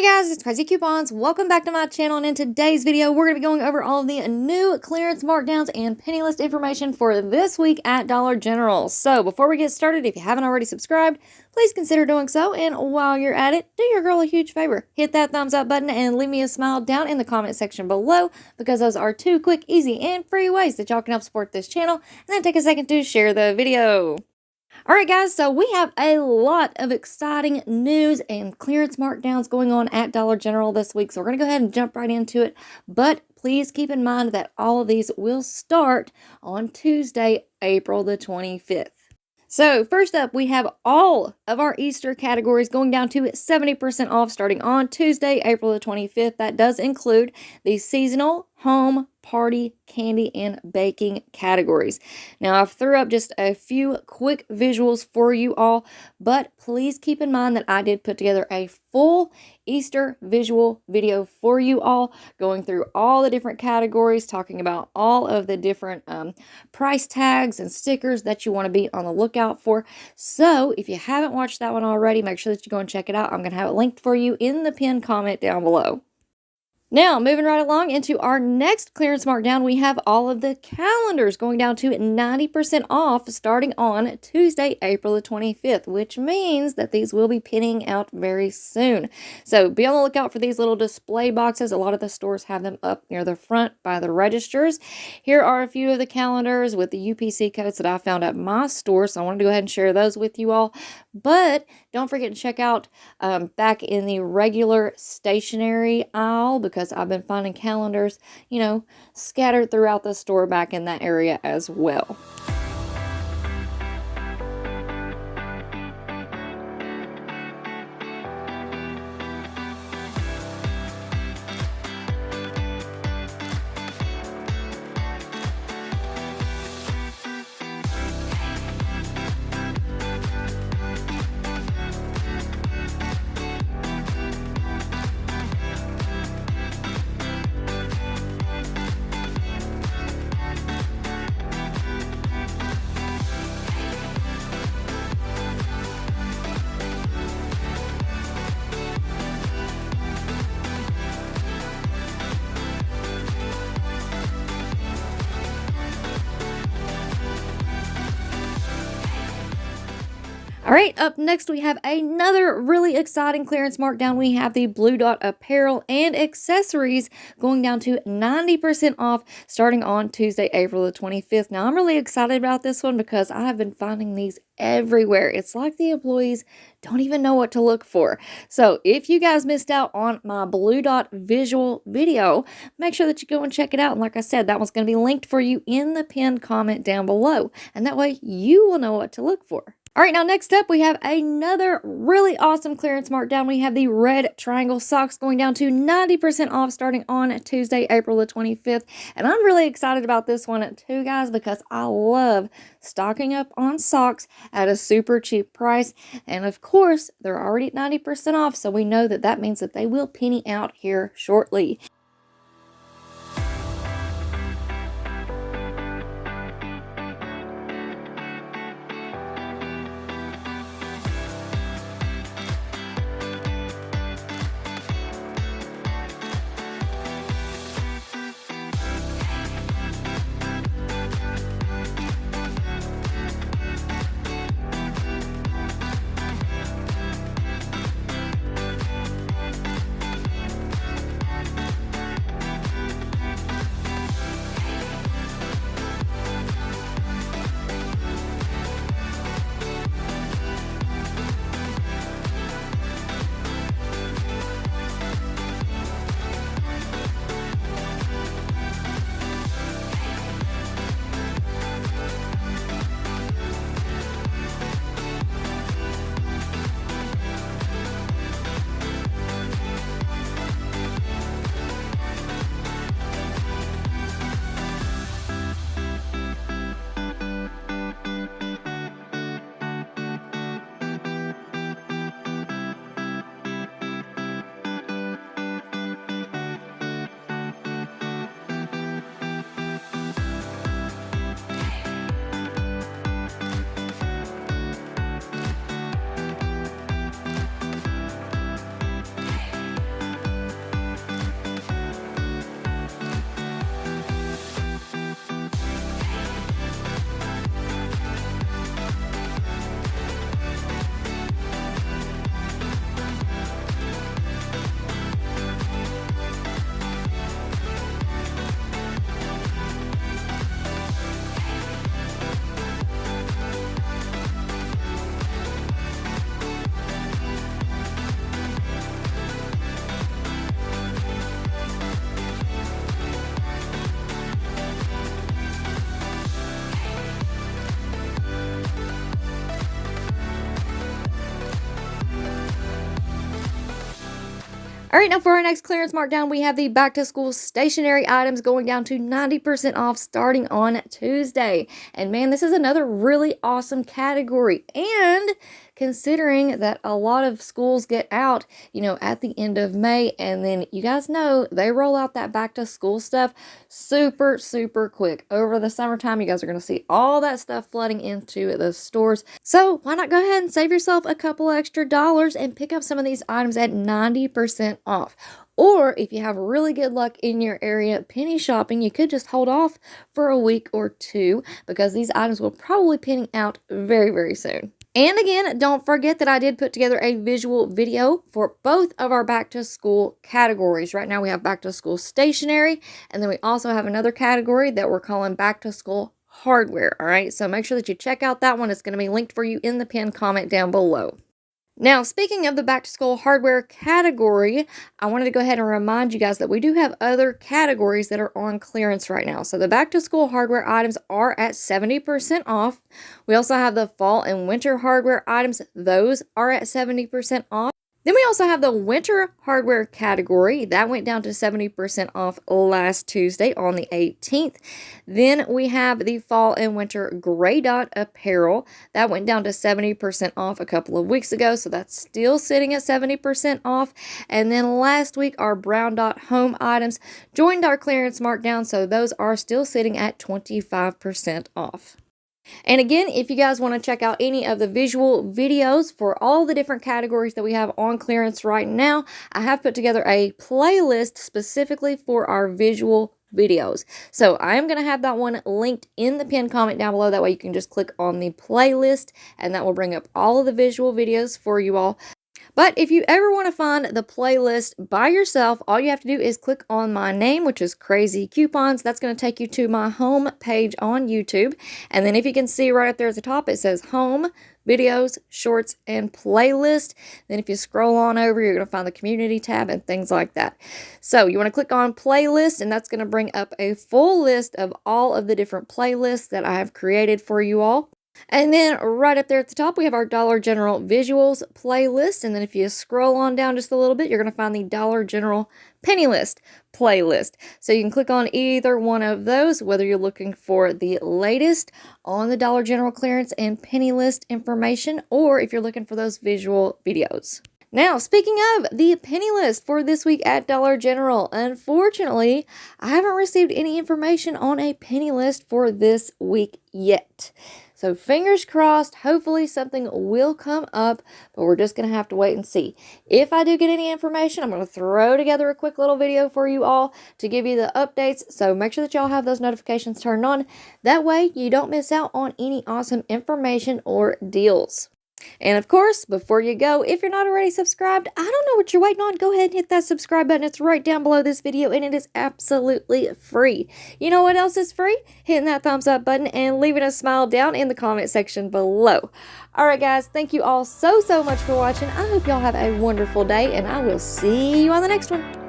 Hey guys, it's Craz-E Coupons. Welcome back to my channel, and in today's video, we're going to be going over all of the new clearance markdowns and penny list information for this week at Dollar General. So before we get started, if you haven't already subscribed, please consider doing so. And while you're at it, do your girl a huge favor. Hit that thumbs up button and leave me a smile down in the comment section below, because those are two quick, easy, and free ways that y'all can help support this channel. And then take a second to share the video. Alright guys, so we have a lot of exciting news and clearance markdowns going on at Dollar General this week, so we're going to go ahead and jump right into it. But please keep in mind that all of these will start on Tuesday, April the 25th. So first up, we have all of our Easter categories going down to 70% off starting on Tuesday, April the 25th. That does include the seasonal, home, party, candy, and baking categories. Now, I've threw up just a few quick visuals for you all, but please keep in mind that I did put together a full Easter visual video for you all, going through all the different categories, talking about all of the different price tags and stickers that you want to be on the lookout for. So if you haven't watched that one already, make sure that you go and check it out. I'm going to have it linked for you in the pinned comment down below. Now, moving right along into our next clearance markdown, we have all of the calendars going down to 90% off starting on Tuesday, April the 25th, which means that these will be pinning out very soon. So be on the lookout for these little display boxes. A lot of the stores have them up near the front by the registers. Here are a few of the calendars with the UPC codes that I found at my store, so I wanted to go ahead and share those with you all. But don't forget to check out back in the regular stationery aisle, because I've been finding calendars, scattered throughout the store back in that area as well. All right, up next we have another really exciting clearance markdown. We have the Blue Dot apparel and accessories going down to 90% off starting on Tuesday, April the 25th. Now, I'm really excited about this one because I have been finding these everywhere. It's like the employees don't even know what to look for. So if you guys missed out on my Blue Dot visual video, make sure that you go and check it out. And like I said, that one's going to be linked for you in the pinned comment down below. And that way you will know what to look for. All right, now next up, we have another really awesome clearance markdown. We have the red triangle socks going down to 90% off starting on Tuesday, April the 25th. And I'm really excited about this one too, guys, because I love stocking up on socks at a super cheap price. And of course, they're already at 90% off, so we know that that means that they will penny out here shortly. All right, now for our next clearance markdown, we have the back to school stationery items going down to 90% off starting on Tuesday. And man, this is another really awesome category. And considering that a lot of schools get out, at the end of May, and then you guys know they roll out that back to school stuff super, super quick. Over the summertime, you guys are going to see all that stuff flooding into the stores. So why not go ahead and save yourself a couple extra dollars and pick up some of these items at 90% off. Or if you have really good luck in your area penny shopping, you could just hold off for a week or two because these items will probably penny out very, very soon. And again, don't forget that I did put together a visual video for both of our back to school categories. Right now we have back to school stationery, and then we also have another category that we're calling back to school hardware. All right, so make sure that you check out that one. It's going to be linked for you in the pinned comment down below. Now, speaking of the back to school hardware category, I wanted to go ahead and remind you guys that we do have other categories that are on clearance right now. So the back to school hardware items are at 70% off. We also have the fall and winter hardware items. Those are at 70% off. Then we also have the winter hardware category. That went down to 70% off last Tuesday on the 18th. Then we have the fall and winter gray dot apparel. That went down to 70% off a couple of weeks ago, so that's still sitting at 70% off. And then last week, our brown dot home items joined our clearance markdown, so those are still sitting at 25% off. And again, if you guys want to check out any of the visual videos for all the different categories that we have on clearance right now, I have put together a playlist specifically for our visual videos. So I am going to have that one linked in the pinned comment down below. That way you can just click on the playlist and that will bring up all of the visual videos for you all. But if you ever want to find the playlist by yourself, all you have to do is click on my name, which is Craz-E Coupons. That's going to take you to my home page on YouTube. And then if you can see right up there at the top, it says Home, Videos, Shorts, and Playlist. Then if you scroll on over, you're going to find the Community tab and things like that. So you want to click on Playlist, and that's going to bring up a full list of all of the different playlists that I have created for you all. And then right up there at the top, we have our Dollar General Visuals playlist. And then if you scroll on down just a little bit, you're going to find the Dollar General Penny List playlist. So you can click on either one of those, whether you're looking for the latest on the Dollar General clearance and penny list information, or if you're looking for those visual videos. Now, speaking of the penny list for this week at Dollar General, unfortunately, I haven't received any information on a penny list for this week yet. So fingers crossed, hopefully something will come up, but we're just going to have to wait and see. If I do get any information, I'm going to throw together a quick little video for you all to give you the updates. So make sure that y'all have those notifications turned on. That way you don't miss out on any awesome information or deals. And of course, before you go, if you're not already subscribed, I don't know what you're waiting on. Go ahead and hit that subscribe button. It's right down below this video, and it is absolutely free. You know what else is free? Hitting that thumbs up button and leaving a smile down in the comment section below. All right, guys, thank you all so much for watching. I hope y'all have a wonderful day, and I will see you on the next one.